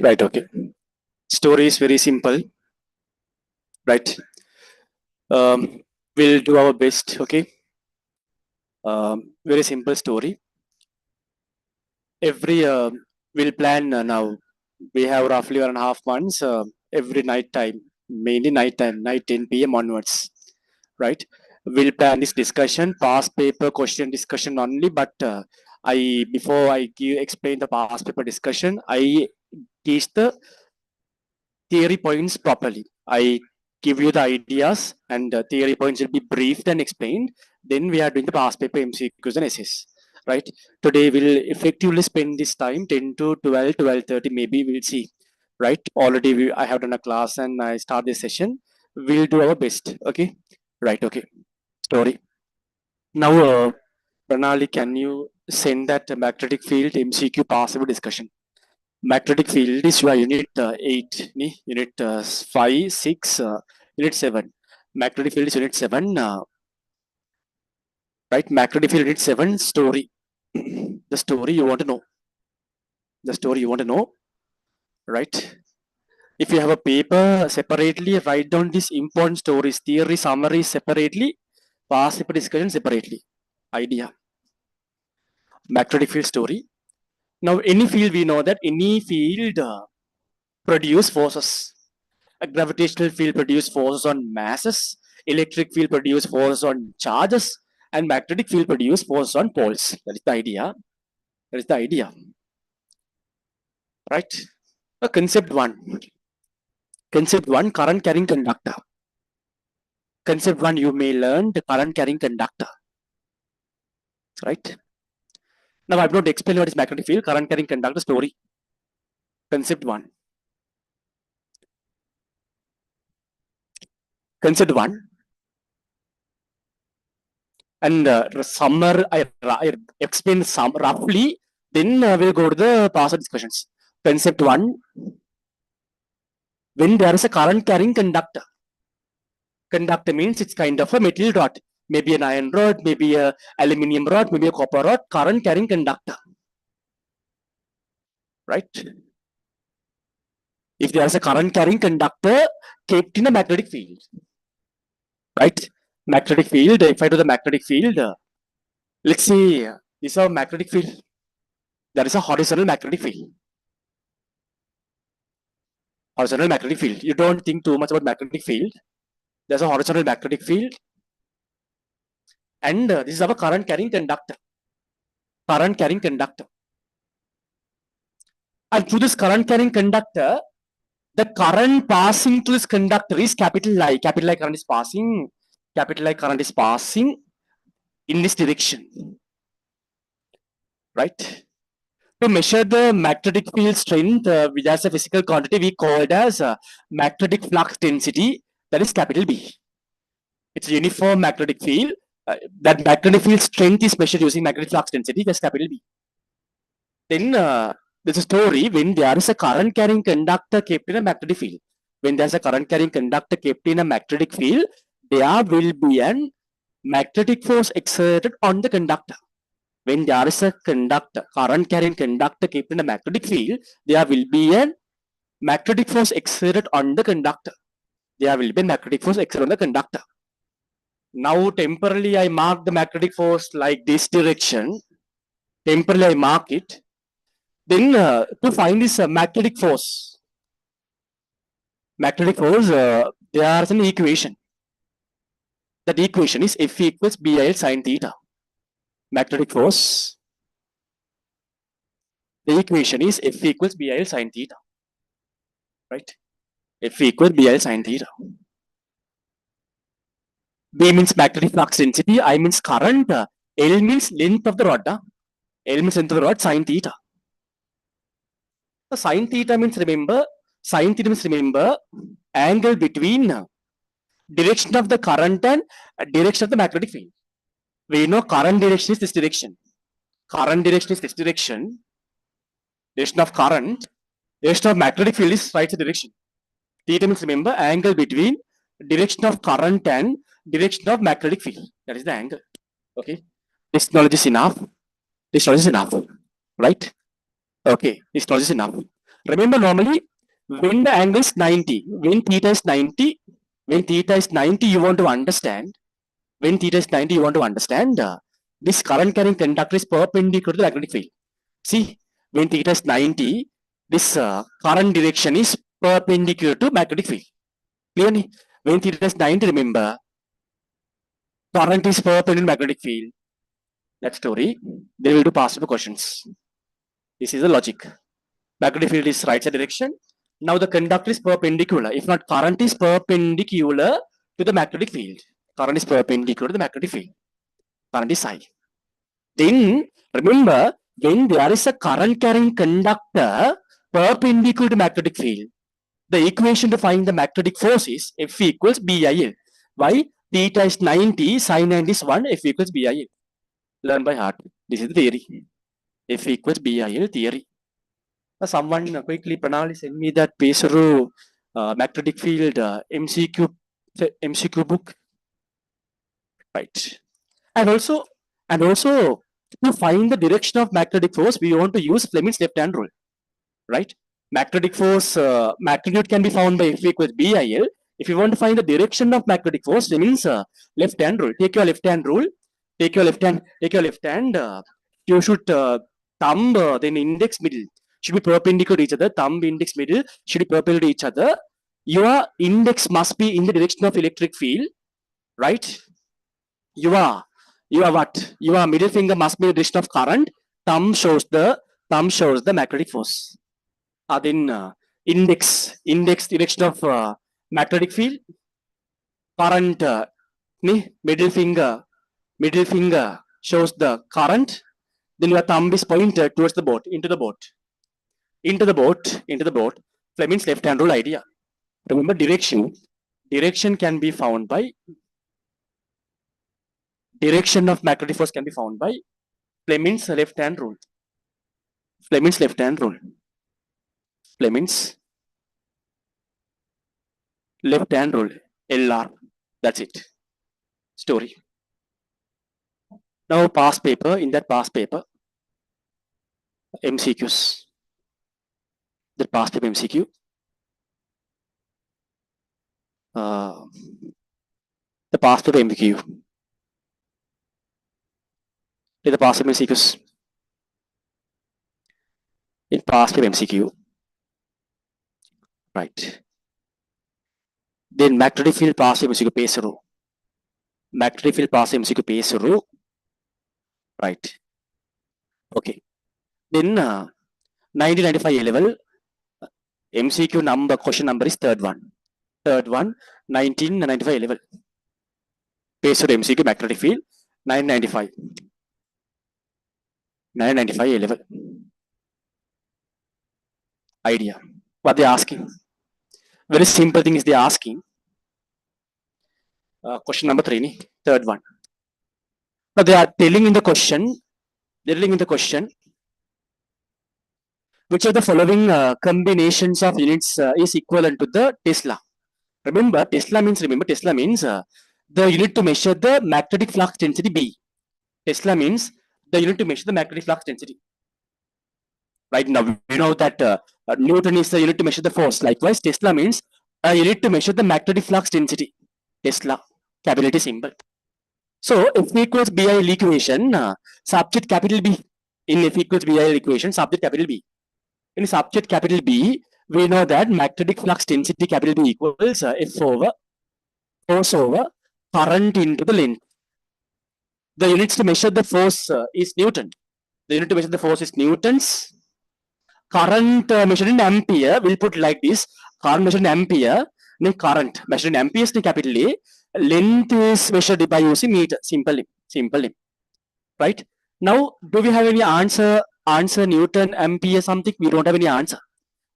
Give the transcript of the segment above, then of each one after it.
Right, okay. Story is very simple, right? We'll do our best, okay? Very simple story. Every we'll plan now. We have roughly 1.5 months. Every night time, mainly night time, night 10 p.m. onwards, right? We'll plan this discussion, past paper question discussion only. But I before I explain the past paper discussion, I teach the theory points properly. I give you the ideas and the theory points will be briefed and explained. Then we are doing the past paper MCQs and essays. Right. Today we'll effectively spend this time 10 to 12, 12:30 maybe we'll see. Right. Already I have done a class and I start this session. We'll do our best. Okay. Right. Okay. Story. Now, Pranali, can you send that magnetic field MCQ possible discussion? Magnetic field is your unit 8, unit 5, 6, unit 7. Magnetic field is unit 7, right? Magnetic field unit 7 story. The story you want to know. The story you want to know, right? If you have a paper separately, write down these important stories, theory summaries separately, past paper discussion separately. Idea. Magnetic field story. Now, any field we know that any field produce forces. A gravitational field produce forces on masses, electric field produce forces on charges, and magnetic field produce forces on poles. That is the idea. That is the idea. Right? Concept one. Concept one, current carrying conductor. Concept one, you may learn the current carrying conductor. Right? Now I'm going to explain what is magnetic field, current carrying conductor story. Concept one. Concept one. And I explain some roughly, then we'll go to the past discussions. Concept one, when there is a current carrying conductor. Conductor means it's kind of a metal rod, maybe an iron rod, maybe a aluminium rod, maybe a copper rod, current carrying conductor. Right? If there is a current carrying conductor kept in a magnetic field. Right? Magnetic field, if I do the magnetic field, let's see, this is a magnetic field. There is a horizontal magnetic field. Horizontal magnetic field. You don't think too much about magnetic field. There's a horizontal magnetic field. And this is our current carrying conductor. Current carrying conductor. And through this current carrying conductor, the current passing through this conductor is capital I. Capital I current is passing. Capital I current is passing in this direction. Right? To measure the magnetic field strength, which has a physical quantity, we call it as magnetic flux density. That is capital B. It's a uniform magnetic field. That magnetic field strength is measured using magnetic flux density. That's capital B. Then there's a story when there is a current carrying conductor kept in a magnetic field. When there's a current carrying conductor kept in a magnetic field, there will be an magnetic force exerted on the conductor. When there is a conductor, current carrying conductor kept in a magnetic field, there will be a magnetic force exerted on the conductor. There will be a magnetic force exerted on the conductor. Now temporarily I mark the magnetic force like this direction. Temporarily I mark it. Then to find this magnetic force, there is an equation. That equation is F equals BIL sine theta. Magnetic force. The equation is F equals BIL sine theta. Right? F equals BIL sine theta. B means magnetic flux density, I means current, L means length of the rod. L means length of the rod, sine theta. So sine theta means remember angle between direction of the current and direction of the magnetic field. We know current direction is this direction. Current direction is this direction. Direction of current. Direction of magnetic field is right direction. Theta means remember angle between direction of current and direction of magnetic field. That is the angle. Okay. This knowledge is enough. This knowledge is enough. Right? Okay. This knowledge is enough. Remember, normally, when the angle is 90, when theta is 90, you want to understand, this current carrying conductor is perpendicular to the magnetic field. See, when theta is 90, this current direction is perpendicular to magnetic field. Clearly, when theta is 90, remember, current is perpendicular to magnetic field. That story. They will do past paper questions. This is the logic. Magnetic field is right side direction. Now the conductor is perpendicular. If not, current is perpendicular to the magnetic field. Current is perpendicular to the magnetic field. Current is I. Then remember, when there is a current carrying conductor perpendicular to magnetic field, the equation to find the magnetic force is F equals BIL. Why? Theta is 90, sin 90 is 1, F equals BIL. Learn by heart. This is the theory. F equals BIL theory. Someone quickly Pranali send me that Pesaro magnetic field MCQ book. Right. And also to find the direction of magnetic force, we want to use Fleming's left-hand rule. Right? Magnetic force magnitude can be found by F equals BIL. If you want to find the direction of magnetic force, Fleming's left-hand rule. Take your left-hand rule. Take your left hand. You should thumb, then index, middle should be perpendicular to each other. Thumb, index, middle should be perpendicular to each other. Your index must be in the direction of electric field, right? Your middle finger must be in the direction of current. Thumb shows the magnetic force. Then index direction of magnetic field. Current, middle finger shows the current. Then your thumb is pointed towards the boat, into the boat. Fleming's left-hand rule idea. Remember, direction can be found by, direction of magnetic force can be found by Fleming's left-hand rule. Fleming's left-hand rule. LR. That's it. Story. Now past paper. In that past paper, MCQs. The past paper MCQ. The past paper MCQ. The past paper MCQs. In past paper MCQ. Right. Then magnetic field past paper MCQ Pesaro. Magnetic field past MCQ Pesaro. Right. Okay. Then 1995 A level MCQ number, question number is third one, 1995 A level. Pesaro MCQ magnetic field 995 A level. Idea. What they asking? Very simple thing is they asking. Question number 3, third one. Now they are telling in the question, which of the following combinations of units is equivalent to the Tesla? Remember, Tesla means the unit to measure the magnetic flux density B. Tesla means the unit to measure the magnetic flux density. Right now, we know that Newton is the unit to measure the force. Likewise, Tesla means a unit to measure the magnetic flux density. Tesla, capital T symbol. So, F equals BIL equation, subject capital B. In F equals BIL equation, subject capital B. In subject capital B, we know that magnetic flux density capital B equals F over force over current into the length. The units to measure the force is Newton. The unit to measure the force is Newtons. Current measured in ampere, we'll put like this. Current measured in ampere, then current measured in amperes in capital A. Length is measured by using meter. Simple. Right? Now, do we have any answer Newton, ampere, something? We don't have any answer.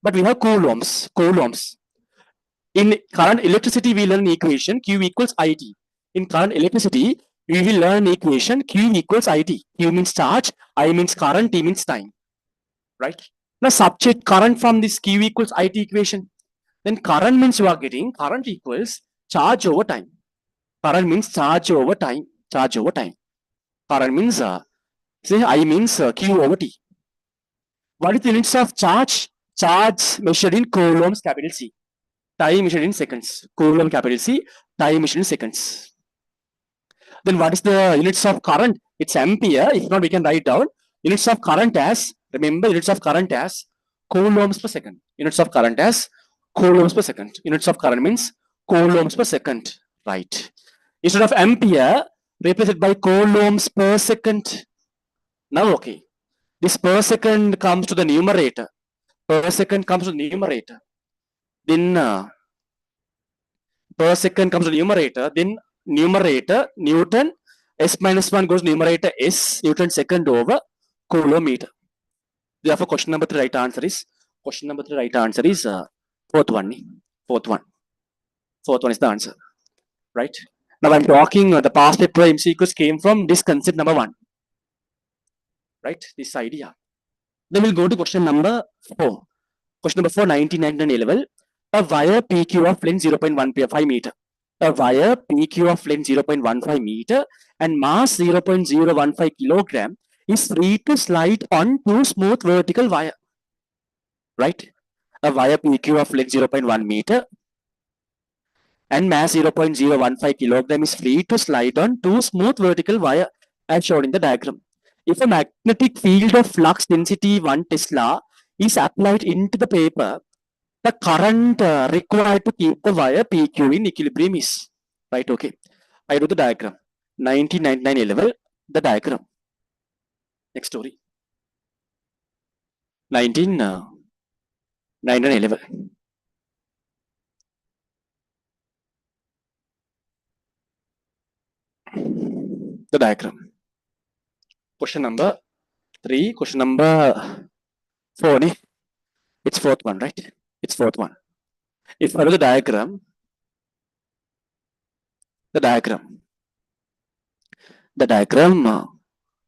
But we have coulombs. In current electricity, we learn equation Q equals IT. In current electricity, we will learn equation Q equals IT. Q means charge, I means current, T means time. Right? Now, subject current from this Q equals IT equation. Then current means you are getting current equals charge over time. Current means charge over time. Current means say I means Q over T. What is the units of charge? Charge measured in coulombs, capital C. Time measured in seconds. Coulomb, capital C. Time measured in seconds. Then what is the units of current? It's ampere. If not, we can write down units of current as, remember, units of current as coulombs per second. Units of current as coulombs per second. Units of current means coulombs per second. Right. Instead of ampere, replace it by coulombs per second. Now, okay. This per second comes to the numerator. Per second comes to the numerator. Then per second comes to the numerator. Then numerator, Newton, S minus 1 goes numerator S, Newton second over Coulomb meter. Therefore, question number 3 right answer is fourth one. Fourth one is the answer. Right? Now I'm talking the past paper MCQs came from this concept number 1. Right? This idea. Then we'll go to question number 4. Question number 4, 1999 level. A wire PQ of length 0.15 meter. A wire PQ of length 0.15 meter and mass 0.015 kilogram is free to slide on two smooth vertical wire. Right? A wire PQ of length 0.1 meter and mass 0.015 kilogram is free to slide on two smooth vertical wire as shown in the diagram. If a magnetic field of flux density 1 Tesla is applied into the paper, the current required to keep the wire PQ in equilibrium is. Right, okay. I do the diagram. 1999 level, the diagram. Next story. 1999 level. The diagram. Question number 3, question number 4. It's fourth one, right? It's fourth one. If I do the diagram,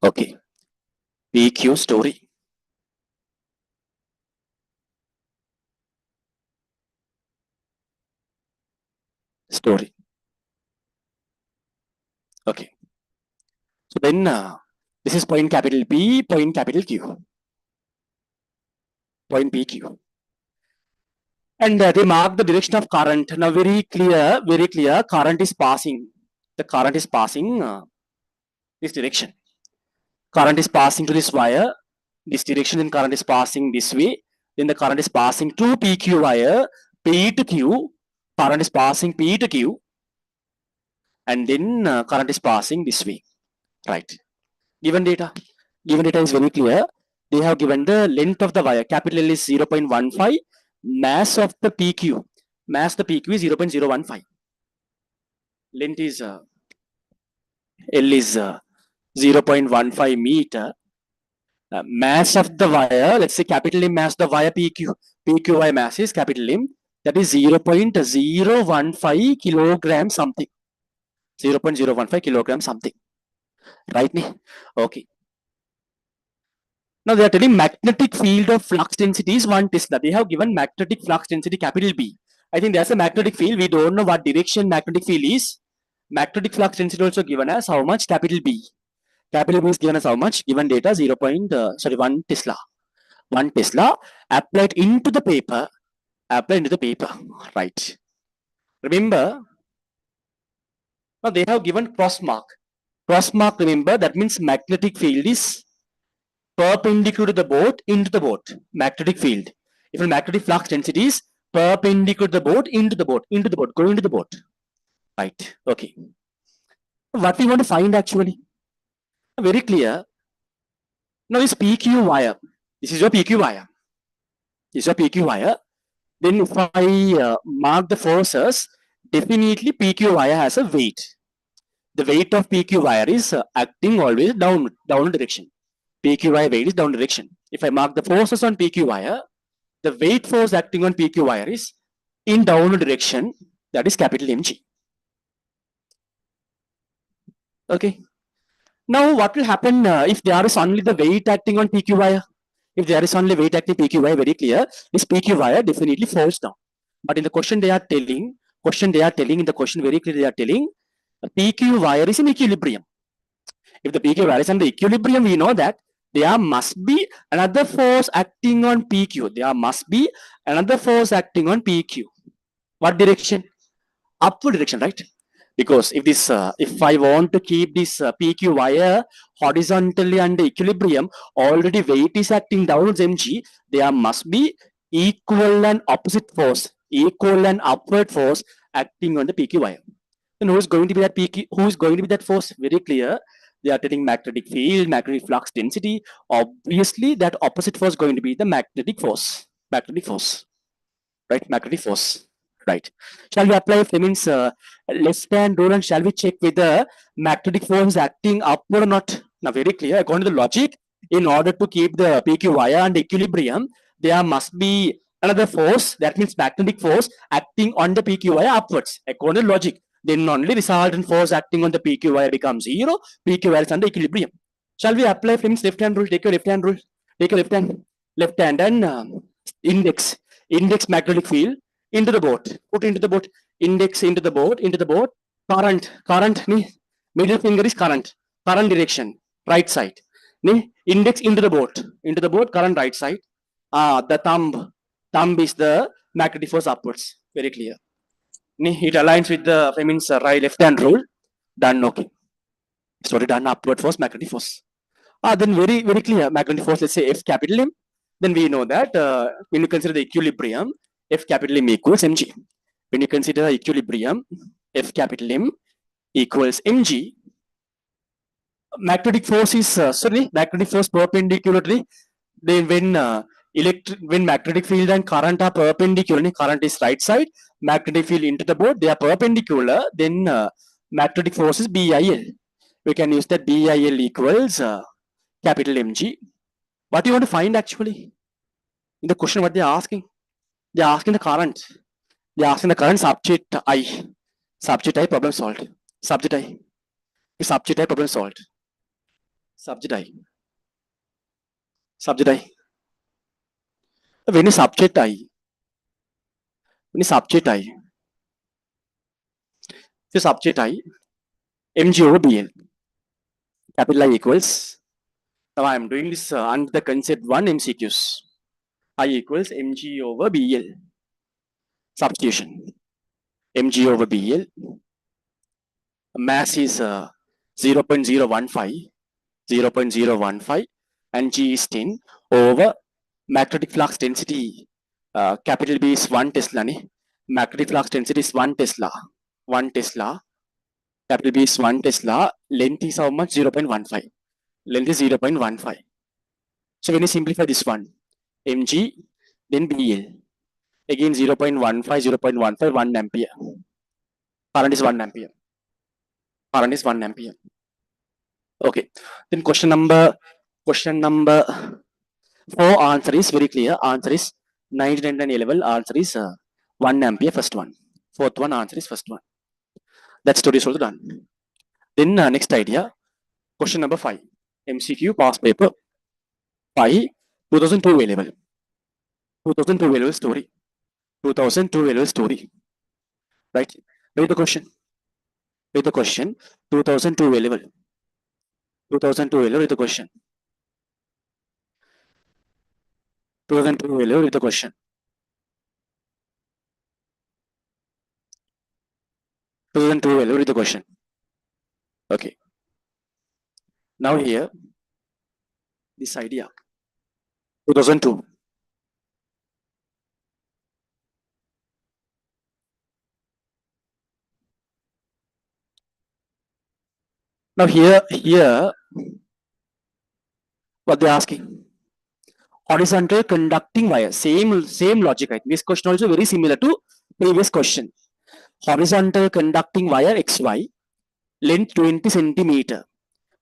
okay. PQ story. Okay. So then this is point capital P, point capital Q. Point PQ. And they mark the direction of current. Now very clear, current is passing. The current is passing this direction. Current is passing to this wire, this direction, and current is passing this way. Then the current is passing to PQ wire, P to Q. Current is passing P to Q. And then current is passing this way. Right. Given data is very clear. They have given the length of the wire. Capital L is 0.15. Mass of the PQ. Mass of the PQ is 0.015. Length is L is 0.15 meter. Mass of the wire, let's say capital M mass of the wire PQ. PQ wire mass is capital M. That is 0.015 kilogram something. 0.015 kilogram something. Right? Okay. Now they are telling magnetic field of flux density is 1 Tesla. They have given magnetic flux density capital B. I think there's a magnetic field. We don't know what direction magnetic field is. Magnetic flux density also given as how much? Capital B. Capital B is given as how much? Given data 1 Tesla. 1 Tesla applied into the paper. Right. Remember, now they have given cross mark. Cross mark, remember, that means magnetic field is perpendicular to the boat, into the boat. Magnetic field. If a magnetic flux density is perpendicular to the boat, into the boat, going into the boat. Right. Okay. What we want to find actually? Very clear. Now this PQ wire. This is your PQ wire. Then if I mark the forces, definitely PQ wire has a weight. The weight of PQ wire is acting always downward direction. PQ wire weight is down direction. If I mark the forces on PQ wire, the weight force acting on PQ wire is in downward direction. That is capital Mg. Okay. Now what will happen if there is only the weight acting on PQ wire? If there is only weight acting PQ wire, very clear, this PQ wire definitely falls down. But in the question they are telling, very clearly they are telling, the PQ wire is in equilibrium. If the PQ wire is under equilibrium, we know that there must be another force acting on PQ. There must be another force acting on PQ. What direction? Upward direction, right? Because if I want to keep this PQ wire horizontally under equilibrium, already weight is acting downwards mg, there must be equal and opposite force, equal and upward force acting on the PQ wire. Then who is going to be that PQ? Who is going to be that force? Very clear. They are telling magnetic field, magnetic flux density. Obviously, that opposite force is going to be the magnetic force. Magnetic force, right? Magnetic force, right? Shall we apply Fleming's left-hand rule and shall we check whether magnetic force is acting upward or not? Now, very clear. According to the logic, in order to keep the PQ wire under equilibrium, there must be another force. That means magnetic force acting on the PQ wire upwards. According to logic, then only resultant force acting on the PQ wire becomes zero. PQ wire is under equilibrium. Shall we apply Fleming's left-hand rule? Take your left-hand rule. Take your left hand and index magnetic field into the boat. Put into the boat. Index into the boat. Current. Middle finger is current direction, right side. Index into the boat. Current right side. The thumb is the magnetic force upwards. Very clear. It aligns with the Fleming's right left hand rule. Done. Okay. Sorry, done. Upward force, magnetic force. Then very clear. Magnetic force. Let's say F capital M. Then we know that when you consider the equilibrium, F capital M equals mg. When you consider the equilibrium, F capital M equals mg. Magnetic force is magnetic force perpendicularly. Then when magnetic field and current are perpendicular, current is right side, magnetic field into the board, they are perpendicular. Then magnetic force is BIL. We can use that BIL equals capital mg. What do you want to find actually? In the question, what they are asking? They are asking the current. They are asking the current subject I. Subject I, problem solved. Subject I. Subject I, problem solved. Subject I. Subject I. When is subject I? When is subject I? So subject I, mg over bl. Capital I equals. Now I am doing this under the concept 1 MCQs. I equals mg over bl. Substitution. Mg over bl. Mass is 0.015, and g is 10 over magnetic flux density. Capital B is 1 Tesla. Magnetic flux density is 1 Tesla. 1 Tesla. Capital B is 1 Tesla. Length is how much? 0.15. Length is 0.15. So when you simplify this one, mg, then bl. Again 0.15, 1 ampere. Current is 1 ampere. Current is 1 ampere. Okay. Then question number 4 answer is very clear. Answer is 99 level. Answer is 1 ampere. First one. Fourth one answer is first one. That story is also done. Then next idea. Question number 5. MCQ past paper 5 2002 level. 2002 level story. 2002 level story. Right? Read the question. 2002 level. 2002 level. Read the question. 2002 level. Read the question. 2002 level. Read the question. Okay. Now here, this idea. 2002. Now here, what they're asking. Horizontal conducting wire. Same logic. Right? This question also very similar to previous question. Horizontal conducting wire XY, length 20 centimeter,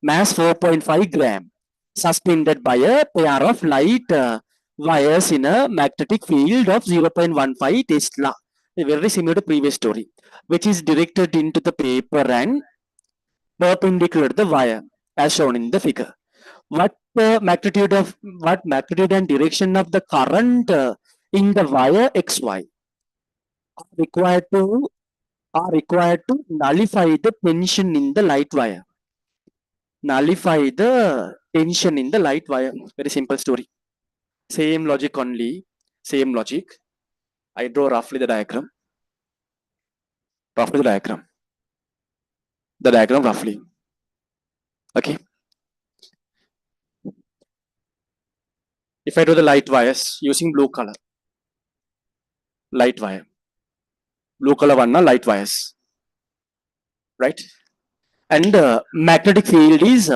mass 4.5 gram, suspended by a pair of light wires in a magnetic field of 0.15 Tesla. Very similar to previous story, which is directed into the paper and perpendicular to the wire, as shown in the figure. What magnitude and direction of the current in the wire XY are required to nullify the tension in the light wire. nullify the tension in the light wire. Very simple story. Same logic only. Same logic. I draw roughly the diagram. Roughly the diagram. The diagram roughly. Okay. If I do the light wires using blue color, light wire, blue color one light wires, right? And magnetic field is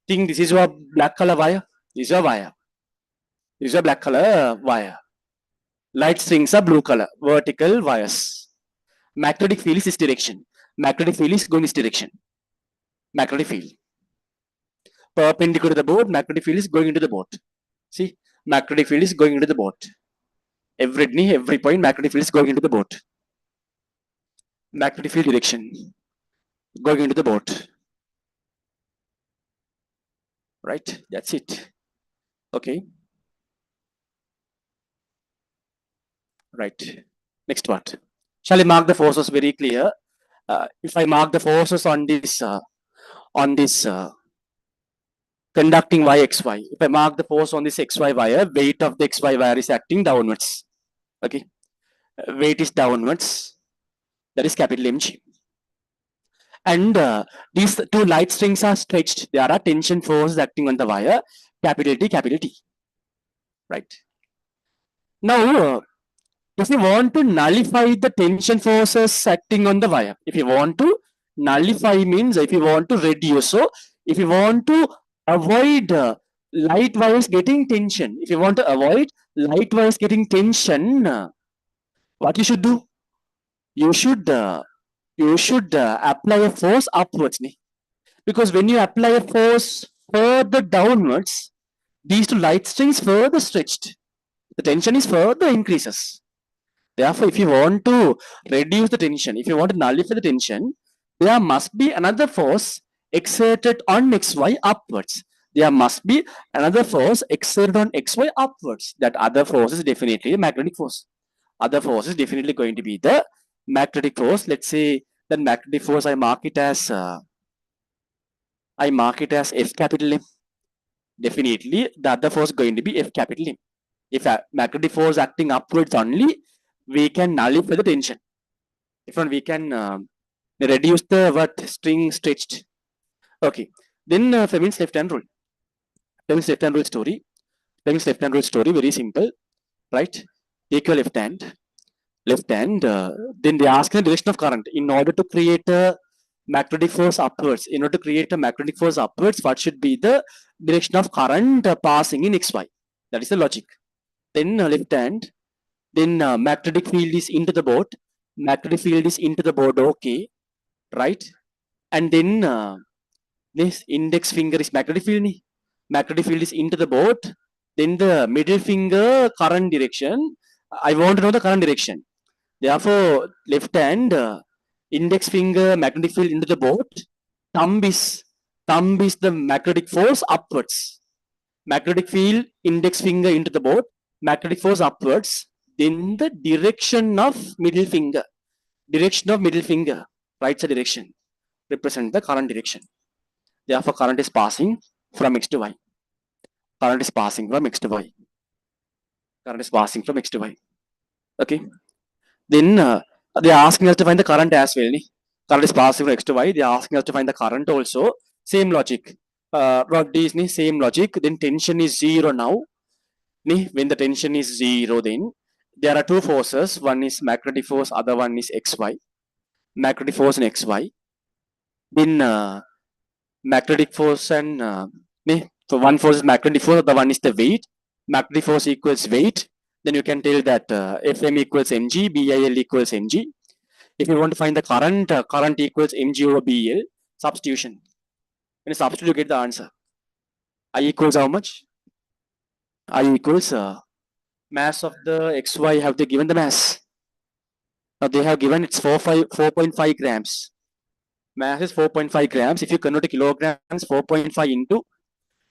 think this is your black color wire. This is your wire. This is your black color wire. Light strings are blue color, vertical wires. Magnetic field is this direction. Magnetic field is going this direction. Magnetic field. Perpendicular to the board, magnetic field is going into the board. See, magnetic field is going into the board. Every point, magnetic field is going into the board. Magnetic field direction going into the board. Right? That's it. Okay. Right. Next part. Shall I mark the forces very clear? If I mark the forces on this conducting y xy, if I mark the force on this xy wire, weight of the xy wire is acting downwards. Okay, weight is downwards. That is capital Mg. And these two light strings are stretched. There are tension forces acting on the wire, capital T, capital T. Right. Now, if you want to nullify the tension forces acting on the wire, if you want to nullify means if you want to reduce. So, if you want to avoid light wires getting tension, if you want to avoid light wires getting tension, what you should do? You should apply a force upwards, because when you apply a force further downwards, these two light strings further stretched. The tension is further increases. Therefore, if you want to reduce the tension, if you want to nullify the tension, there must be another force exerted on xy upwards. There must be another force exerted on xy upwards. That other force is definitely a magnetic force. Other force is definitely going to be the magnetic force. Let's say the magnetic force I mark it as F capital M. Definitely the other force is going to be F capital M. If a magnetic force acting upwards only, we can nullify the tension. If not, we can reduce the string stretched. Okay. Then Fleming's left-hand rule. Fleming's left-hand rule story. Fleming's left-hand rule story, very simple. Right? Take your left hand. Then they ask the direction of current. In order to create a magnetic force upwards, what should be the direction of current passing in xy? That is the logic. Then left hand. Then magnetic field is into the board. Okay. Right? And then this index finger is magnetic field. Magnetic field is into the board. Then the middle finger current direction. I want to know the current direction. Therefore, left hand index finger magnetic field into the board. Thumb is the magnetic force upwards. Magnetic field index finger into the board. Magnetic force upwards. Then the direction of middle finger. Right side direction represent the current direction. Therefore, current is passing from x to y. Current is passing from x to y. Okay. Then they are asking us to find the current as well. Current is passing from x to y. They are asking us to find the current also. Same logic. Same logic. Then tension is 0 now. When the tension is 0, then there are two forces. One is magnetic force, other one is xy. Magnetic force and xy. Then magnetic force and so one force is magnetic force, the one is the weight. Magnetic force equals weight. Then you can tell that Fm equals mg, BIL equals mg. If you want to find the current, current equals mg over BL. Substitution. When you substitute, you get the answer. I equals how much? I equals mass of the xy. Have they given the mass? Now they have given it's 4.5 grams. Mass is 4.5 grams. If you convert to kilograms, 4.5 into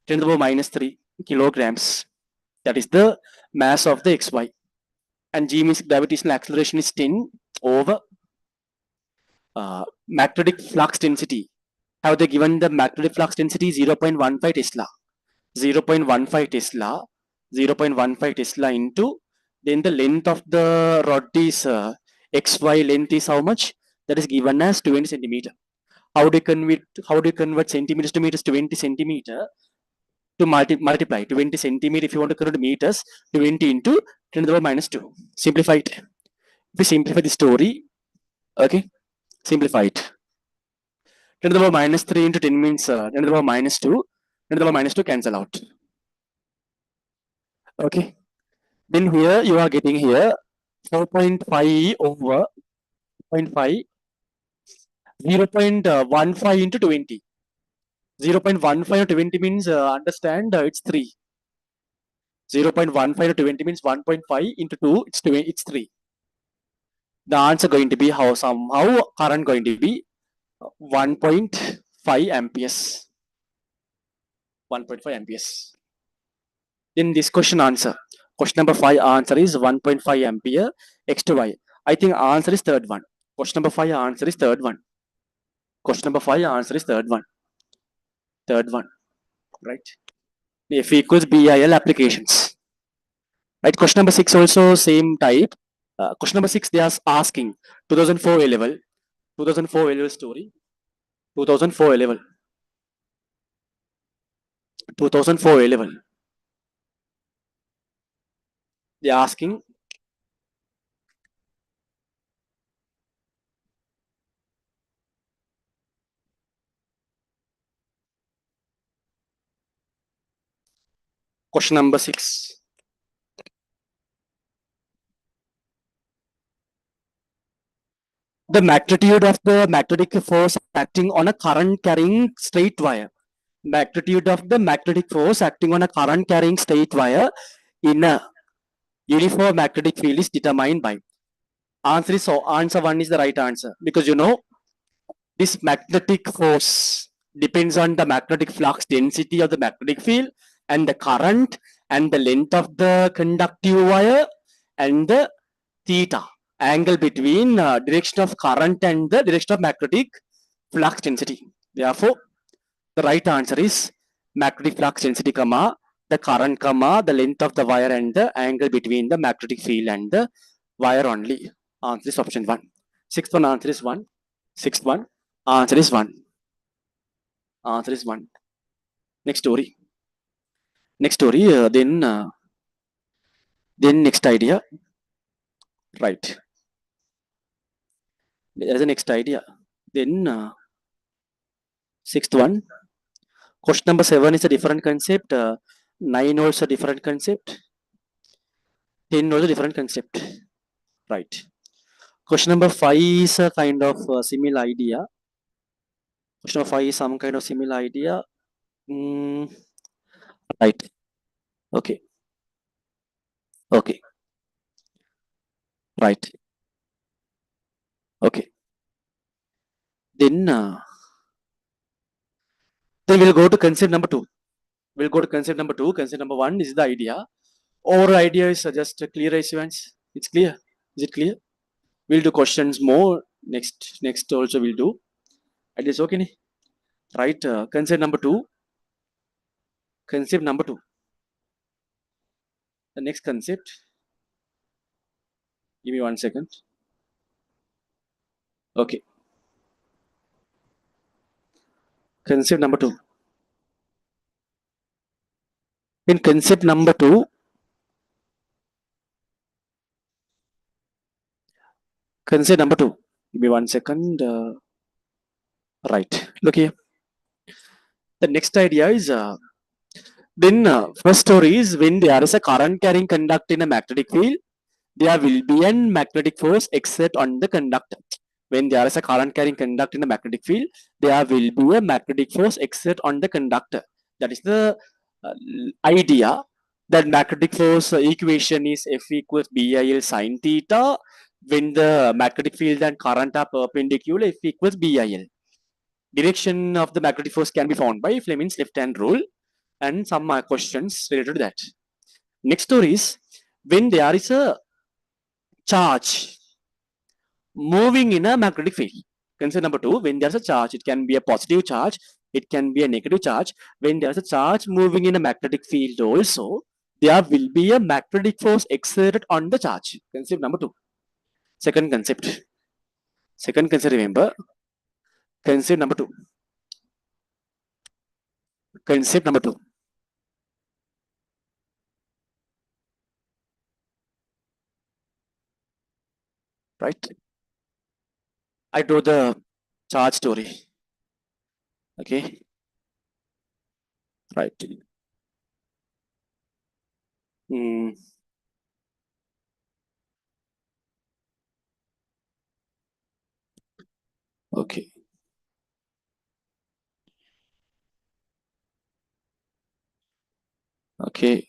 10 to the power minus 3 kilograms. That is the mass of the xy. And g means gravitational acceleration is 10 over magnetic flux density. Have they given the magnetic flux density 0.15 Tesla? 0.15 Tesla, 0.15 Tesla into, then the length of the rod is XY length is how much? That is given as 20 centimeter. How do you convert centimeters to meters? 20 centimeter to multiply 20 centimeter. If you want to convert meters, 20 into 10 to the power minus 2. Simplify it. If we simplify the story, okay, simplify it. 10 to the power minus 3 into 10 means 10 to the power minus 2. 10 to the power minus 2 cancel out. Okay. Then here you are getting here 4.5 over 0.5, 0.15 into 20. 0.15 to 20 means understand it's 3. 0.15 to 20 means 1.5 into 2, it's 3. The answer going to be somehow current going to be 1.5 amperes. 1.5 amperes. In this question answer, question number 5 answer is 1.5 ampere x to y. I think answer is third one. Question number 5 answer is third one. Question number 5 answer is third one. Third one, right? F equals BIL applications. Right, question number 6 also same type. Question number 6 they are asking 2004 A level, 2004 A level story, 2004 A level, 2004 A level. They are asking question number 6. The magnitude of the magnetic force acting on a current carrying straight wire. Magnitude of the magnetic force acting on a current carrying straight wire in a uniform magnetic field is determined by. Answer is so. Answer 1 is the right answer because you know this magnetic force depends on the magnetic flux density of the magnetic field and the current and the length of the conductive wire and the theta angle between direction of current and the direction of magnetic flux density. Therefore, the right answer is magnetic flux density, comma, the current, comma, the length of the wire and the angle between the magnetic field and the wire only. Answer is option 1. Sixth one answer is 1. Sixth one answer is 1. Answer is 1. Next story. Next story. Then next idea. Right. There's a next idea. Then sixth one. Question number 7 is a different concept. 9 also a different concept. 10 also different concept. Right. Question number 5 is a kind of similar idea. Question number 5 is some kind of similar idea. Right. Okay. Okay. Right. Okay. Then we'll go to concept number 2. We'll go to concept number 2. Concept number 1 is the idea. Our idea is just clear issuance. It's clear. Is it clear? We'll do questions more. Next also we'll do. It is okay. Right. Concept number 2. Concept number 2. The next concept. Give me 1 second. Okay. Concept number 2. In concept number 2, concept number 2. Give me 1 second. Right. Look here. The next idea is then first story is when there is a current carrying conductor in a magnetic field, there will be a magnetic force exert on the conductor. When there is a current carrying conductor in the magnetic field, there will be a magnetic force exert on the conductor. That is the idea. That magnetic force equation is F equals BIL sine theta. When the magnetic field and current are perpendicular, F equals BIL. Direction of the magnetic force can be found by Fleming's left hand rule and some questions related to that. Next story is when there is a charge moving in a magnetic field. Concept number 2, when there's a charge, it can be a positive charge, it can be a negative charge. When there's a charge moving in a magnetic field also, there will be a magnetic force exerted on the charge. Concept number 2. Second concept. Second concept, remember. Concept number 2. Concept number 2. Right? I draw the charge story. Okay. Right. Hmm. Okay. Okay.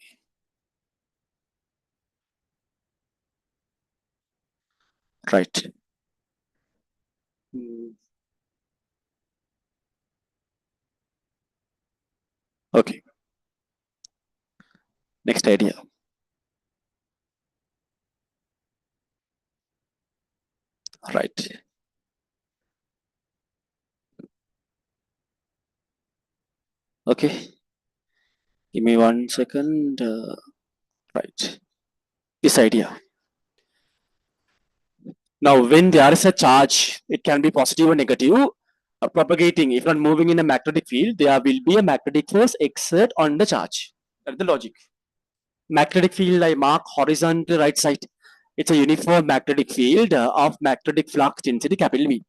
Right. Hmm. Okay. Next idea. Right. Okay. Give me 1 second. Right. This idea. Now, when there is a charge, it can be positive or negative. Propagating, if not moving in a magnetic field, there will be a magnetic force exert on the charge. That's the logic. Magnetic field, I mark horizontal right side. It's a uniform magnetic field of magnetic flux density capital V.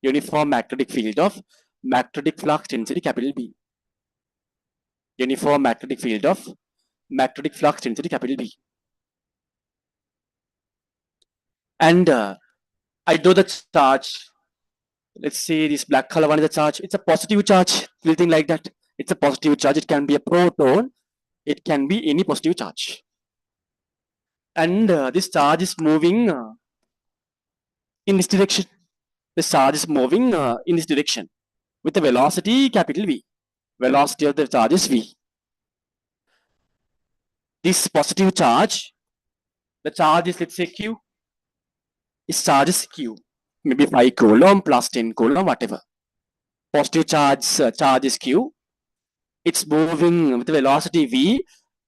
Uniform magnetic field of magnetic flux density capital B. Uniform magnetic field of magnetic flux density capital B. And I do the charge. Let's say this black color one is a charge. It's a positive charge. We'll think like that. It's a positive charge. It can be a proton. It can be any positive charge. And this charge is moving in this direction. The charge is moving in this direction with the velocity capital V. Velocity of the charge is V. This positive charge, the charge is, let's say, Q. This charge is Q. Maybe 5 coulomb plus 10 coulomb, whatever. Positive charge is Q. It's moving with the velocity V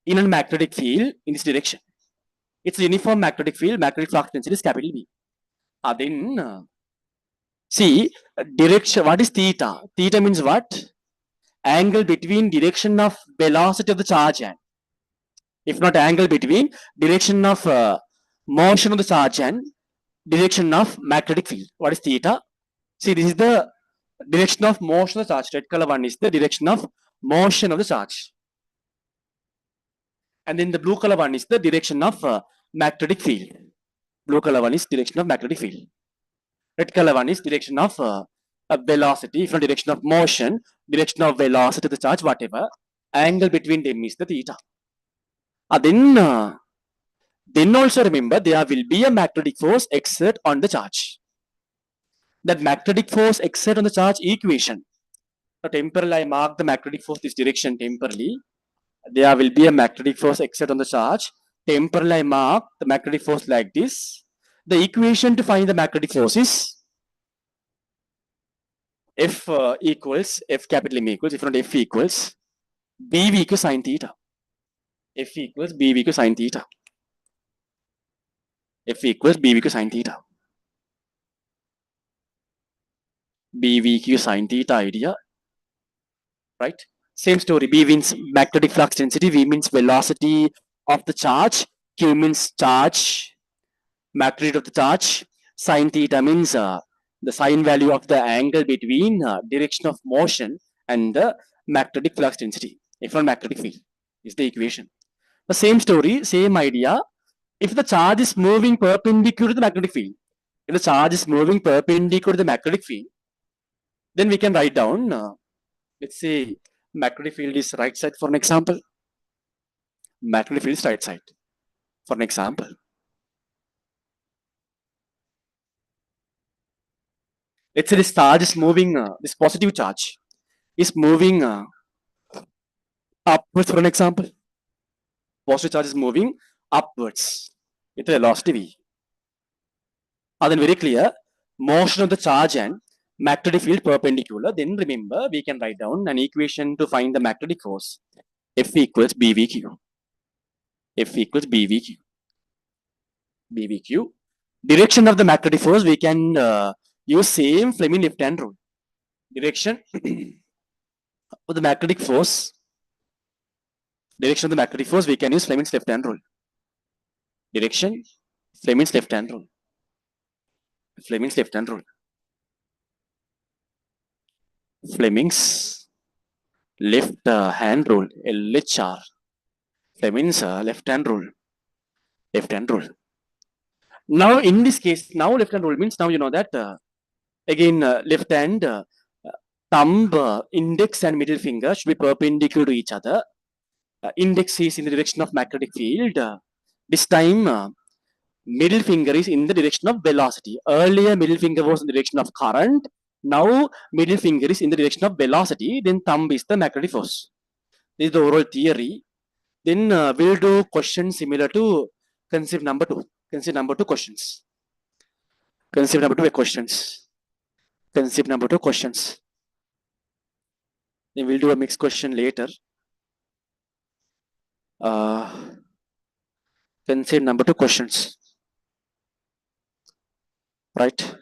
in a magnetic field in this direction. It's a uniform magnetic field, magnetic flux density is capital V. Then, see, direction, what is theta? Theta means what? Angle between direction of velocity of the charge and, if not angle between direction of motion of the charge and direction of magnetic field. What is theta? See, this is the direction of motion of the charge. Red color one is the direction of motion of the charge. And then the blue color one is the direction of magnetic field. Blue color one is direction of magnetic field. Red color one is direction of velocity, if not direction of motion, direction of velocity of the charge, whatever. Angle between them is the theta. Then also remember there will be a magnetic force exert on the charge. That magnetic force exert on the charge equation. So temporarily I mark the magnetic force this direction temporarily. There will be a magnetic force exert on the charge. Temporarily I mark the magnetic force like this. The equation to find the magnetic force is F equals, F capital M equals, if not F equals BV equals sine theta. F equals BV equals sine theta. F equals BV equals sine theta. BV equals sine theta idea. Right? Same story. B means magnetic flux density. V means velocity of the charge. Q means charge, magnitude of the charge. Sine theta means the sine value of the angle between direction of motion and the magnetic flux density. If not magnetic field is the equation. The same story, same idea. If the charge is moving perpendicular to the magnetic field, if the charge is moving perpendicular to the magnetic field, then we can write down, let's say magnetic field is right side for an example. Magnetic field is right side for an example. Let's say this charge is moving, this positive charge is moving upwards for an example. Positive charge is moving upwards with velocity v. Then very clear, motion of the charge and magnetic field perpendicular, then remember we can write down an equation to find the magnetic force. F equals BVQ. F equals BVQ. BVQ. Direction of the magnetic force, we can use same Fleming left hand rule. Direction of the magnetic force. Direction of the magnetic force, we can use Fleming's left hand rule. Direction, Fleming's left hand rule. Fleming's left hand rule. Fleming's left hand rule. LHR. Fleming's left hand rule. Left hand rule. Now in this case, now left hand rule means now you know that again left hand thumb, index and middle finger should be perpendicular to each other. Index is in the direction of magnetic field. This time middle finger is in the direction of velocity. Earlier middle finger was in the direction of current. Now middle finger is in the direction of velocity. Then thumb is the magnetic force. This is the overall theory. Then we'll do questions similar to concept number 2. Concept number 2 questions. Concept number 2 questions. Concept number 2 questions. Then we'll do a mixed question later. Concept number 2 questions. Right?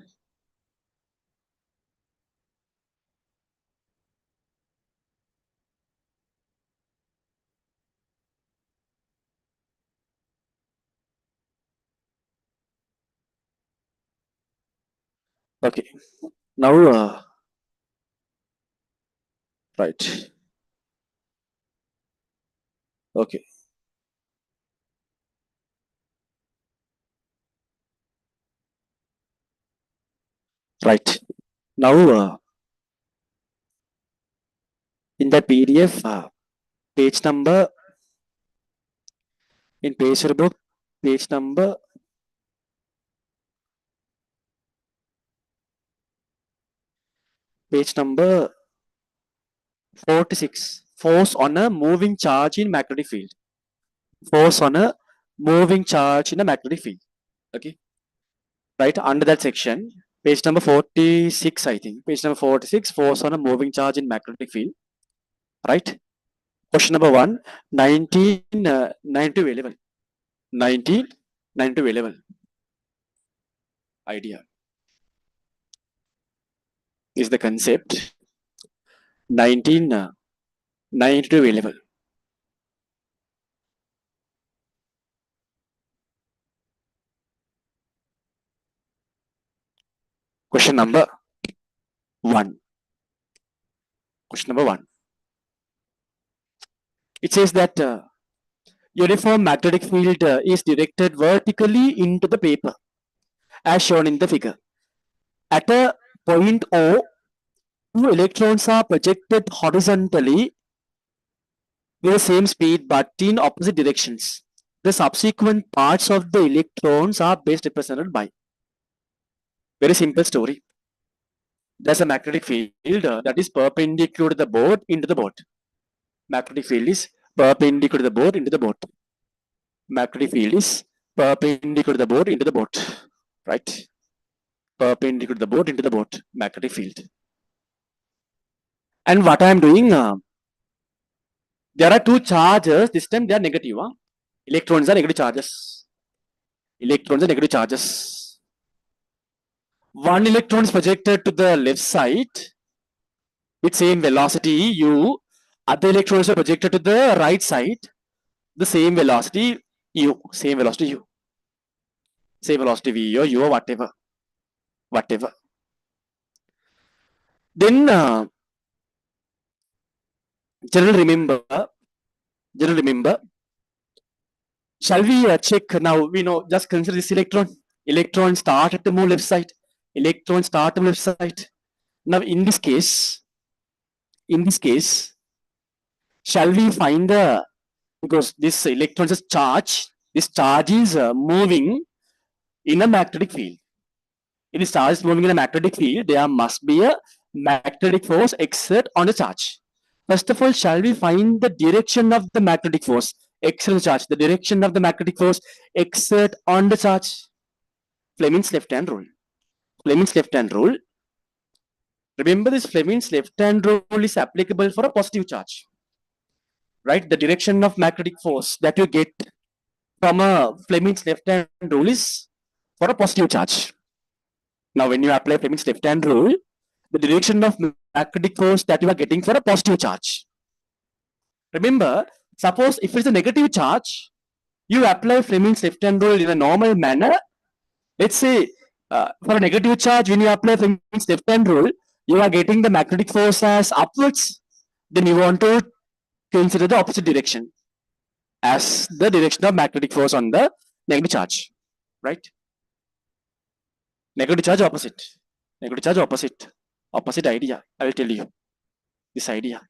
Okay. Now, right. Okay. Right. Now, in the PDF, page number, in page book, page number 46. Force on a moving charge in magnetic field. Force on a moving charge in a magnetic field. Okay. Right under that section, page number 46, I think. Page number 46, force on a moving charge in magnetic field. Right? Question number 1, 1992 available. 1992 available. Idea is the concept. 1992 available. Question number 1. Question number 1. It says that uniform magnetic field is directed vertically into the paper as shown in the figure. At a point O, 2 electrons are projected horizontally with the same speed but in opposite directions. The subsequent parts of the electrons are best represented by. Very simple story. There's a magnetic field that is perpendicular to the board into the board. Magnetic field is perpendicular to the board into the board. Magnetic field is perpendicular to the board into the board. Right? Perpendicular to the board into the board. Magnetic field. And what I am doing, there are 2 charges. This time they are negative. Electrons are negative charges. Electrons are negative charges. One electron is projected to the left side with same velocity u. Other electrons are projected to the right side, the same velocity u. Same velocity u. Same velocity v or u or whatever. Whatever. Then general remember. Shall we check now? We know, just consider this electron. Electron started to move left side. Electron start to move left side. Now in this case, shall we find the, because this electron is charge, this charge is moving in a magnetic field. If the charge is moving in a magnetic field, there must be a magnetic force exert on the charge. First of all, shall we find the direction of the magnetic force exert on the charge? The direction of the magnetic force exert on the charge. Fleming's left hand rule. Fleming's left-hand rule. Remember, this Fleming's left-hand rule is applicable for a positive charge, right? The direction of magnetic force that you get from a Fleming's left-hand rule is for a positive charge. Now, when you apply Fleming's left-hand rule, the direction of magnetic force that you are getting for a positive charge. Remember, suppose if it's a negative charge, you apply Fleming's left-hand rule in a normal manner. Let's say for a negative charge, when you apply Fleming's left-hand rule, you are getting the magnetic force as upwards. Then you want to consider the opposite direction as the direction of magnetic force on the negative charge, right? Negative charge opposite. Negative charge opposite. Opposite idea. I will tell you this idea.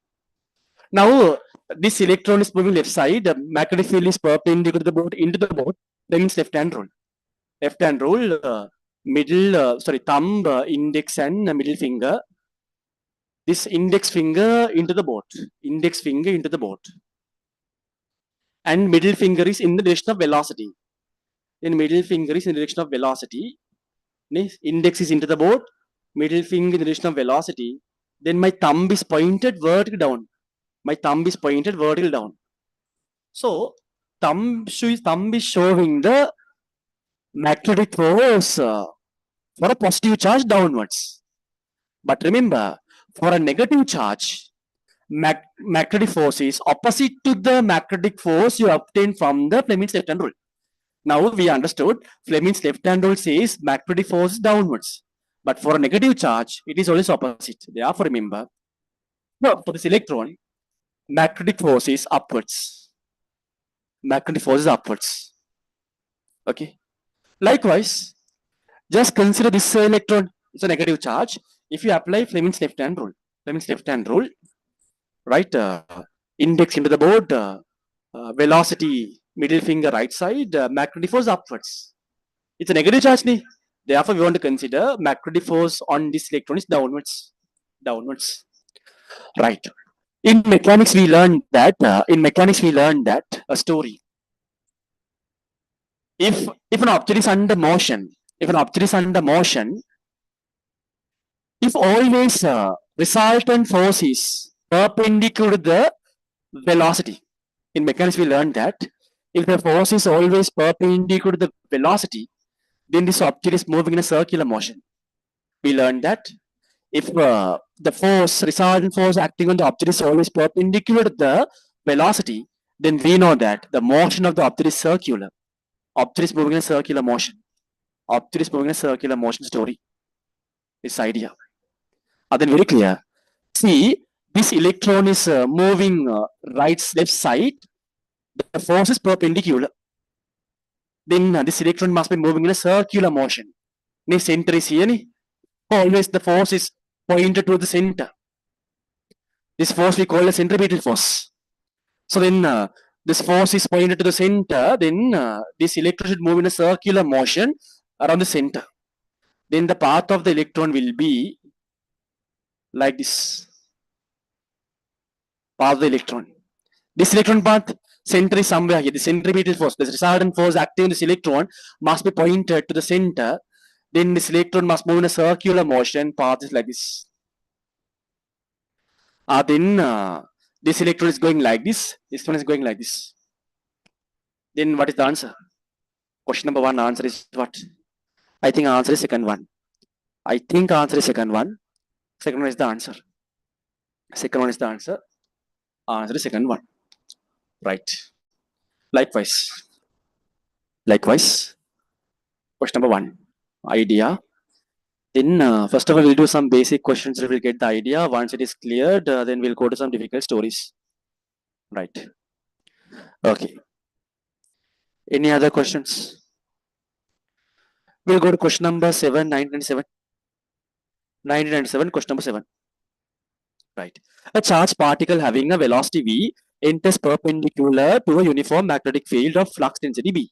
Now, this electron is moving left side. The magnetic field is perpendicular to the board into the board. That means left-hand rule. Left-hand rule, thumb, index, and middle finger. This index finger into the board. Index finger into the board. And middle finger is in the direction of velocity. Then middle finger is in the direction of velocity. Index is into the board. Middle finger in the direction of velocity. Then my thumb is pointed vertical down. My thumb is pointed vertical down. So, thumb is showing the magnetic force for a positive charge downwards. But remember, for a negative charge, magnetic force is opposite to the magnetic force you obtain from the Fleming's left-hand rule. Now we understood Fleming's left-hand rule says magnetic force is downwards. But for a negative charge, it is always opposite. Therefore, remember, no, for this electron, magnetic force is upwards. Magnetic force is upwards. Okay. Likewise, just consider this electron. It's a negative charge. If you apply Fleming's left-hand rule, right? Index into the board, velocity, middle finger right side, magnetic force upwards. It's a negative charge. Therefore, we want to consider magnetic force on this electron is downwards. Downwards. Right. In mechanics, we learned that a story. If an object is under motion, if always resultant force is perpendicular to the velocity. In mechanics, we learned that if the force is always perpendicular to the velocity, then this object is moving in a circular motion. We learned that if the resultant force acting on the object is always perpendicular to the velocity, then we know that the motion of the object is circular. Object is moving in a circular motion. Object is moving in a circular motion story. This idea. Then very clear. See, this electron is moving left side. The force is perpendicular. Then this electron must be moving in a circular motion. The center is here. Always the force is pointed to the center. This force we call the centripetal force. So then this force is pointed to the center. Then this electron should move in a circular motion around the center. Then the path of the electron will be like this. Path of the electron. This electron path, center is somewhere here. The centripetal force, the resultant force acting on this electron must be pointed to the center. Then this electron must move in a circular motion. Path is like this. Then this electron is going like this. This one is going like this. Then what is the answer? Question number 1 answer is what? I think answer is second one. Second one is the answer. Answer is second one. Right. Likewise. Question number 1. Idea. Then first of all, we'll do some basic questions. We'll get the idea. Once it is cleared, then we'll go to some difficult stories. Right. Okay. Any other questions? We'll go to question number 7, 1997. 1997, question number 7. Right. A charged particle having a velocity v enters perpendicular to a uniform magnetic field of flux density B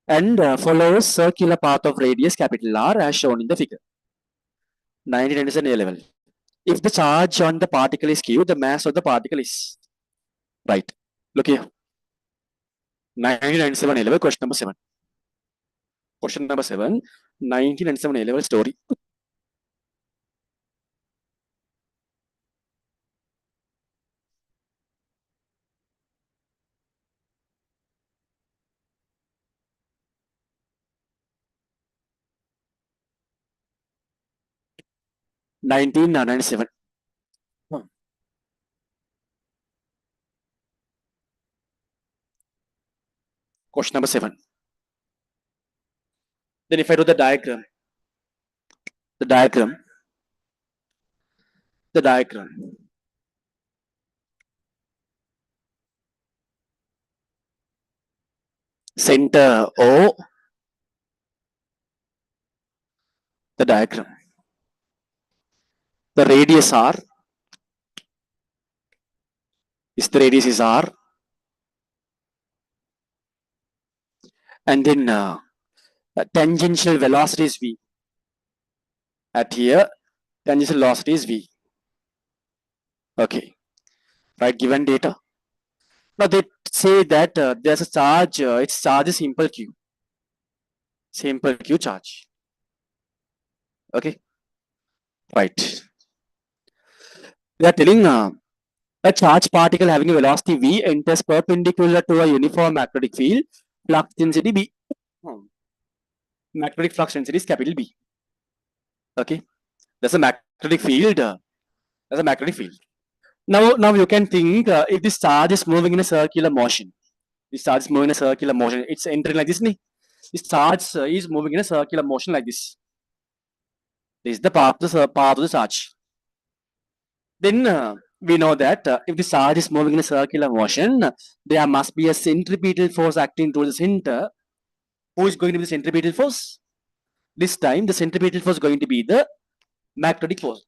and follows circular path of radius capital R as shown in the figure. 1997 A level. If the charge on the particle is Q, the mass of the particle is. Right. Look here. 1997 A level, question number 7. Question number 7. 1997 A-level story. Nineteen 97. Question number 7. Then if I do the diagram, the diagram, the diagram. Center O, the diagram. The radius R, is the radius is R. And then tangential velocity is V. At here, tangential velocity is V. Okay, right, given data. Now they say that there's a charge, its charge is simple Q. Simple Q charge. Okay, right. They are telling a charged particle having a velocity V enters perpendicular to a uniform magnetic field, flux density B. Magnetic flux density is capital B. Okay, there's a magnetic field. There's a magnetic field. Now you can think if this charge is moving in a circular motion. This charge is moving in a circular motion. It's entering like this. This charge is moving in a circular motion like this. This is the path of the charge. Then we know that if the charge is moving in a circular motion, there must be a centripetal force acting towards the center. Who is going to be the centripetal force? This time, the centripetal force is going to be the magnetic force.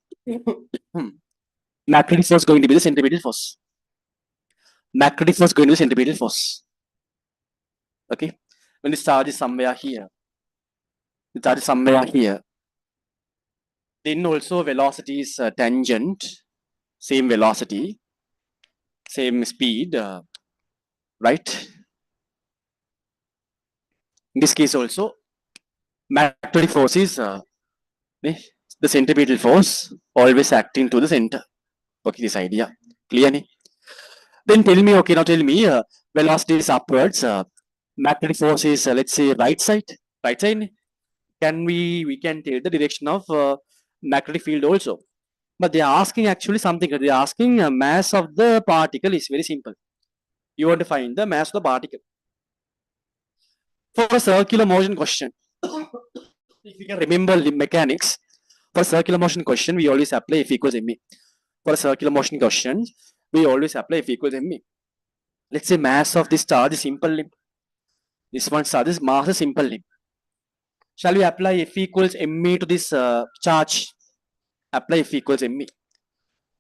Magnetic force is going to be the centripetal force. Magnetic force is going to be the centripetal force. Okay, when this charge is somewhere here, the charge is somewhere here. Then also velocity is tangent, same velocity, same speed, right? In this case also, magnetic force is the centripetal force always acting to the center. Okay, this idea clear? Then tell me, okay, now tell me, velocity is upwards, magnetic force is let's say right side. Can we can tell the direction of magnetic field also. But they are asking actually something. They are asking mass of the particle is very simple. You want to find the mass of the particle. For a circular motion question, if you can remember the mechanics, for circular motion question, we always apply F equals ma. For a circular motion question, we always apply F equals ma. Let's say mass of this charge is simple limb. This one charge is mass is simple limb. Shall we apply F equals ma to this charge? Apply F equals ma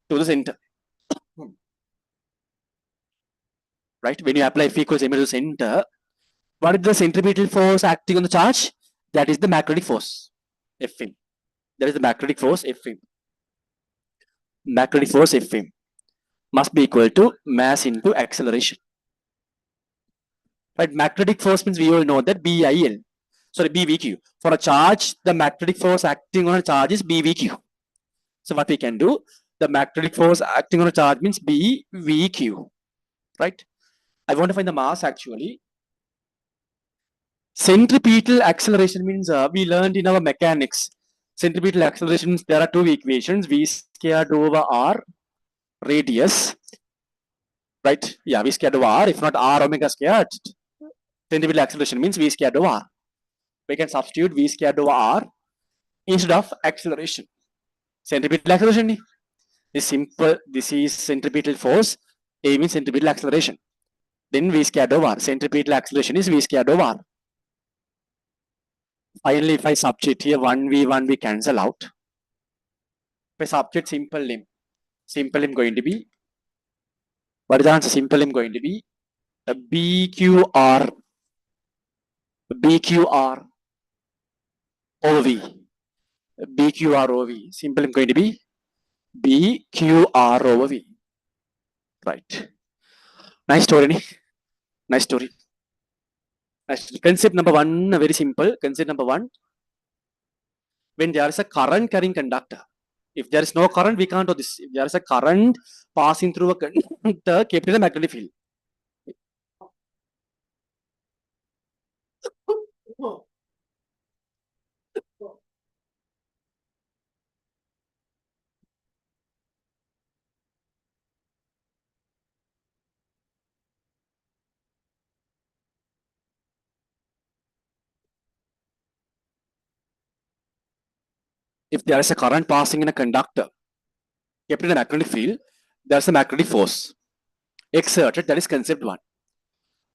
to the center. Right? When you apply F equals ma to the center, what is the centripetal force acting on the charge? That is the magnetic force, Fm. That is the magnetic force, Fm. Magnetic force, Fm, must be equal to mass into acceleration. Right? Magnetic force means we all know that BIL. Sorry, BVQ. For a charge, the magnetic force acting on a charge is BVQ. So what we can do, the magnetic force acting on a charge means BVQ. Right? I want to find the mass actually. Centripetal acceleration means we learned in our mechanics. Centripetal acceleration means there are two equations, V squared over R radius. Right? Yeah, V squared over R. If not R omega squared, centripetal acceleration means V squared over R. We can substitute V squared over R instead of acceleration. Centripetal acceleration is simple. This is centripetal force. A means centripetal acceleration. Then V squared over R. Centripetal acceleration is V squared over R. Finally, if I substitute here 1v we cancel out. If I substitute simple limb going to be, what is the answer? Simple limb going to be BQR OV. BQR OV. Simple limb going to be BQR over V. Right. Nice story. Nice story. Concept number one, very simple. Concept number one. when there is a current carrying conductor. If there is no current, we can't do this. If there is a current passing through a conductor kept in a magnetic field. If there is a current passing in a conductor kept in a magnetic field, there's a magnetic force exerted. That is concept one.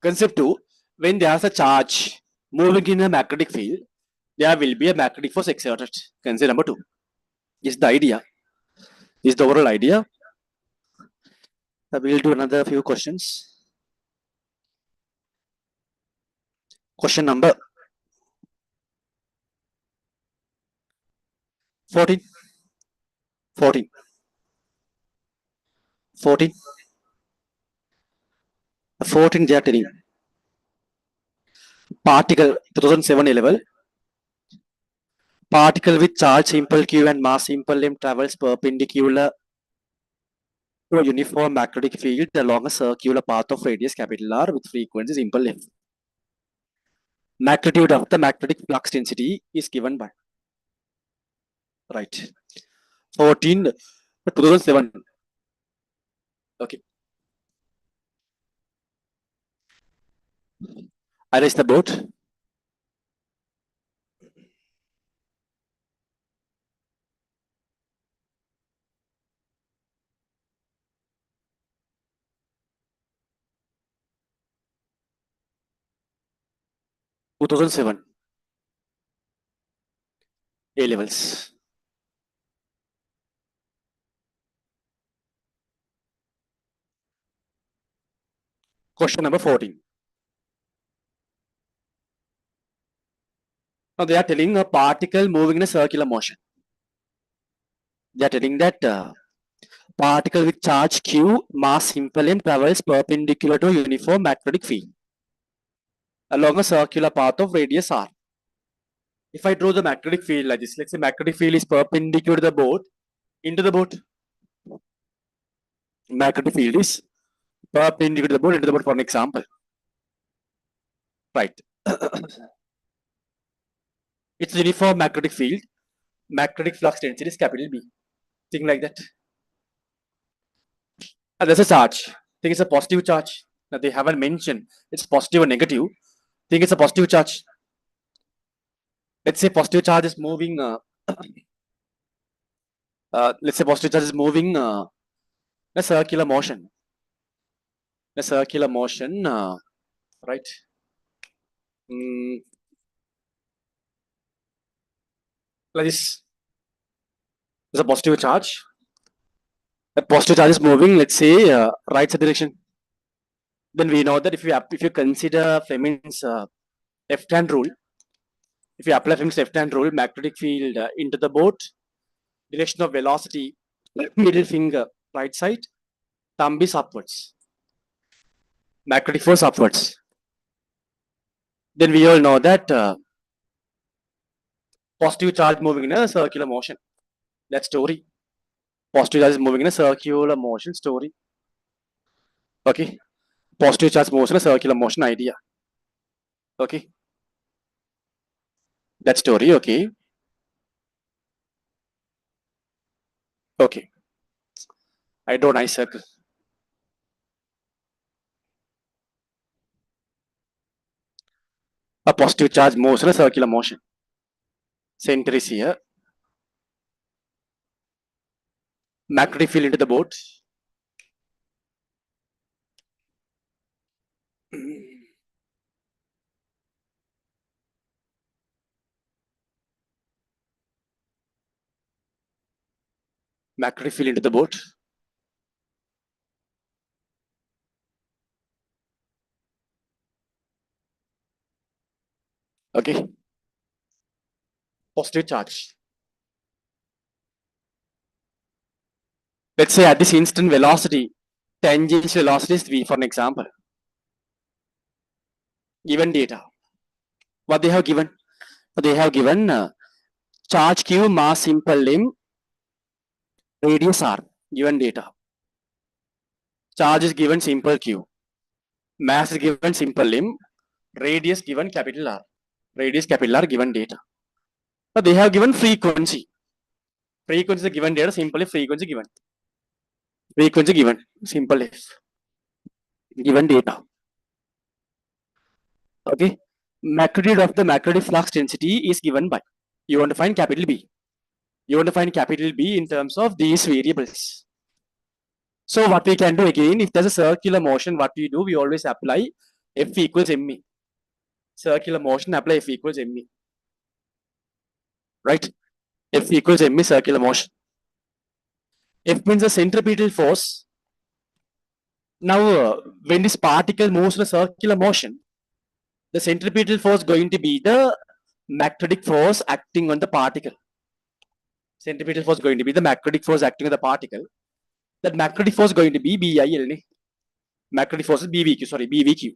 Concept two, when there's a charge moving in a magnetic field, there will be a magnetic force exerted. Concept number two. Is the idea. Is the overall idea. We'll do another few questions. Question number 14. 14. 14. 14 they are telling. Particle 2007 level. Particle with charge simple q and mass simple m travels perpendicular to a uniform magnetic field along a circular path of radius capital R with frequency simple f. Magnitude of the magnetic flux density is given by. Right. 14 2007. Okay. Erase the board. Two 2007 A levels. Question number 14. Now they are telling a particle moving in a circular motion. They are telling that particle with charge q, mass simple m travels perpendicular to a uniform magnetic field along a circular path of radius r. If I draw the magnetic field like this, let's say magnetic field is perpendicular to the board, into the board. Magnetic field is perpendicular to the board, into the board for an example. Right. It's uniform magnetic field. Magnetic flux density is capital B. Thing like that. And there's a charge. Think it's a positive charge. Now they haven't mentioned it's positive or negative. Think it's a positive charge. Let's say positive charge is moving. Let's say positive charge is moving a circular motion. A circular motion, right? Like this. There's a positive charge. That positive charge is moving, let's say, right side direction. Then we know that if you consider Fleming's left-hand rule, if you apply Fleming's left-hand rule, magnetic field into the boat, direction of velocity, middle finger right side, thumb is upwards. Magnetic force upwards. Then we all know that positive charge moving in a circular motion. That story. Positive charge is moving in a circular motion story. Okay. Positive charge moves in a circular motion idea. Okay. That story, okay. Okay. I draw a nice circle. A positive charge moves in a circular motion. Center is here. Magnetic field into the boat. Magnetic field into the boat. Okay. Positive charge. Let's say at this instant velocity, tangential velocity is v for an example. Given data. What they have given? They have given Charge Q, mass simple limb, radius R, given data. Charge is given simple Q. Mass is given simple limb. Radius given capital R. Radius capital R given data. So they have given frequency. Frequency is given data, simply frequency given. Frequency given, simple if. Given data. Okay. Magnitude of the magnetic flux density is given by. You want to find capital B. You want to find capital B in terms of these variables. So what we can do again, if there's a circular motion, what we do, we always apply F equals ME. Circular motion, apply F equals ME. Right? F equals ME, circular motion. F means the centripetal force. Now, when this particle moves in a circular motion, the centripetal force going to be the magnetic force acting on the particle. Centripetal force going to be the magnetic force acting on the particle. That magnetic force going to be BIL. Magnetic force is BVQ, sorry, BVQ.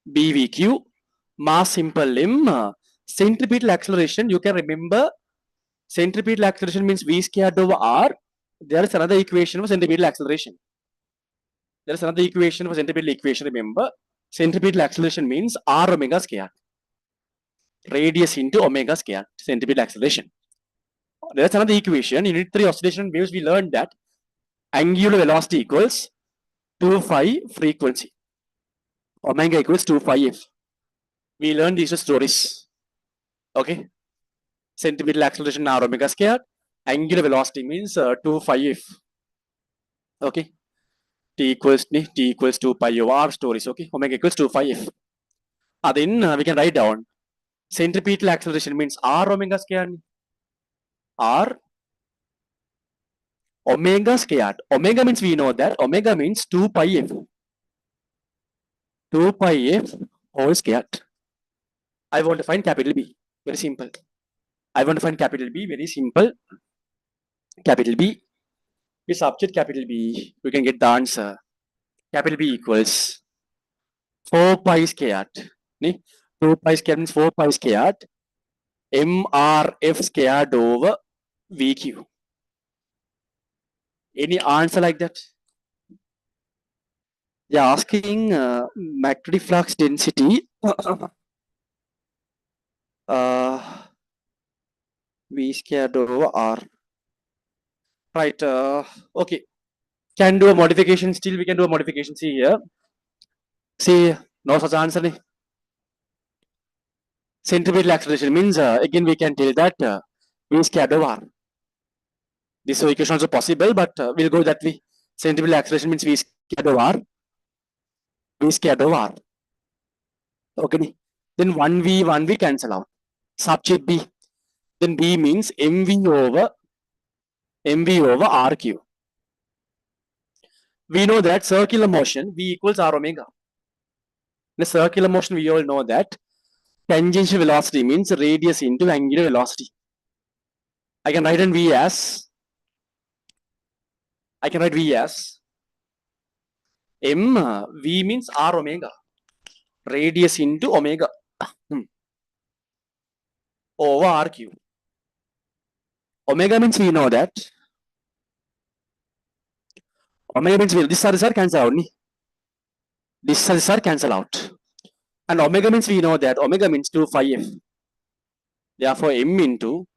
BVQ, mass simple limb, centripetal acceleration, you can remember centripetal acceleration means V squared over R. There is another equation for centripetal acceleration. There is another equation for centripetal equation, remember. Centripetal acceleration means R omega squared. Radius into omega squared, centripetal acceleration. There's another equation. In unit 3 oscillation waves, we learned that angular velocity equals 2 phi frequency. Omega equals 2 phi f. We learned these stories. Okay. Centripetal acceleration r omega squared. Angular velocity means 2 phi f. Okay. T equals 2 pi over r stories. Okay. Omega equals 2 phi f. Then we can write down centripetal acceleration means r omega squared. R omega squared. Omega means we know that omega means 2 pi f. 2 pi f whole squared. I want to find capital B. Very simple. I want to find capital B. Very simple. Capital B. We substitute capital B. We can get the answer. Capital B equals 4 pi squared. 2 pi squared means 4 pi squared. MRF squared over VQ. Any answer like that? They are asking magnetic flux density. V squared over R. Right. Okay. Can do a modification. Still, we can do a modification. See here. See, no such answer. Centripetal acceleration means again we can tell that V squared over R. This equation also possible, but we'll go that way. Centripetal acceleration means V squared over R. V squared over R. Okay. Then 1V cancel out. Substitute B. Then B means MV over RQ. We know that circular motion V equals R omega. In a circular motion, we all know that tangential velocity means radius into angular velocity. I can write V as M. V means R omega. Radius into omega over RQ. Omega means we know that. Omega means this are cancel out. This are cancel out. And omega means we know that omega means 2 phi f. Therefore, M into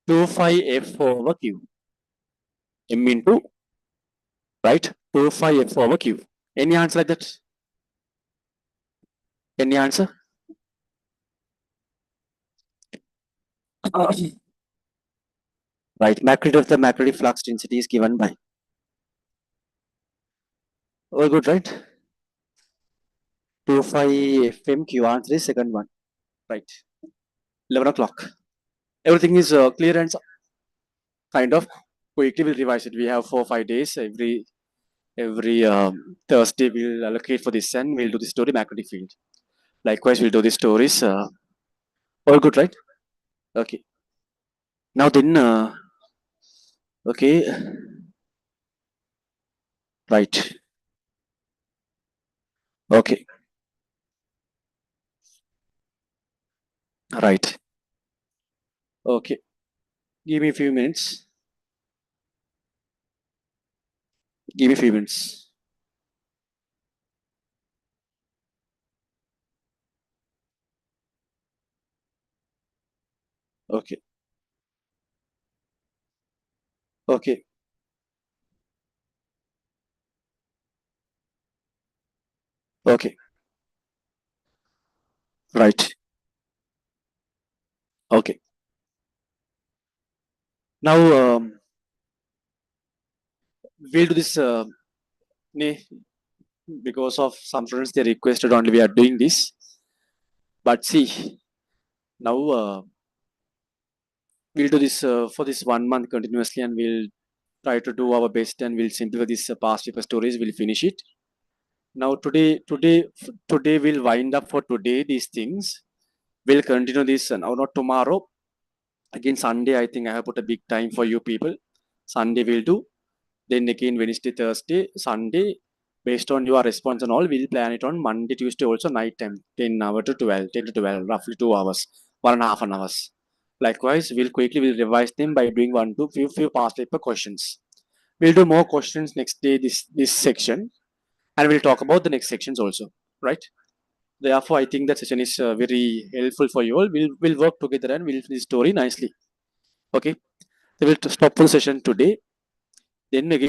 2 phi f over q. M into, right, 2 phi f over q. Any answer like that? Any answer? Right, magnitude of the magnetic flux density is given by. All good, right? 2 phi FMQ, answer is second one. Right. 11 o'clock. Everything is clear and kind of quickly we'll revise it. We have 4 or 5 days. Every Thursday we'll allocate for this and we'll do the story magnetic field. Likewise, we'll do the stories. All good, right? Okay. Now then, okay. Right. Okay. Right. Okay, give me a few minutes. Give me a few minutes. Okay, okay, okay. Right. Okay. Now we'll do this. Because of some students they requested only we are doing this. But see, now we'll do this for this 1 month continuously, and we'll try to do our best, and we'll simplify this past paper stories. We'll finish it. Now today we'll wind up for today these things. We'll continue this now, not tomorrow. Again Sunday, I think I have put a big time for you people. Sunday we'll do. Then again Wednesday, Thursday, Sunday. Based on your response and all, we'll plan it on Monday, Tuesday also night time, 10 hour to 12, 10 to 12, roughly 2 hours, 1.5 hours. Likewise, we'll revise them by doing one to few past paper questions. We'll do more questions next day this section, and we'll talk about the next sections also, right? Therefore, I think that session is very helpful for you all. We'll work together and we'll finish the story nicely. Okay, so we'll stop for the session today. Then again.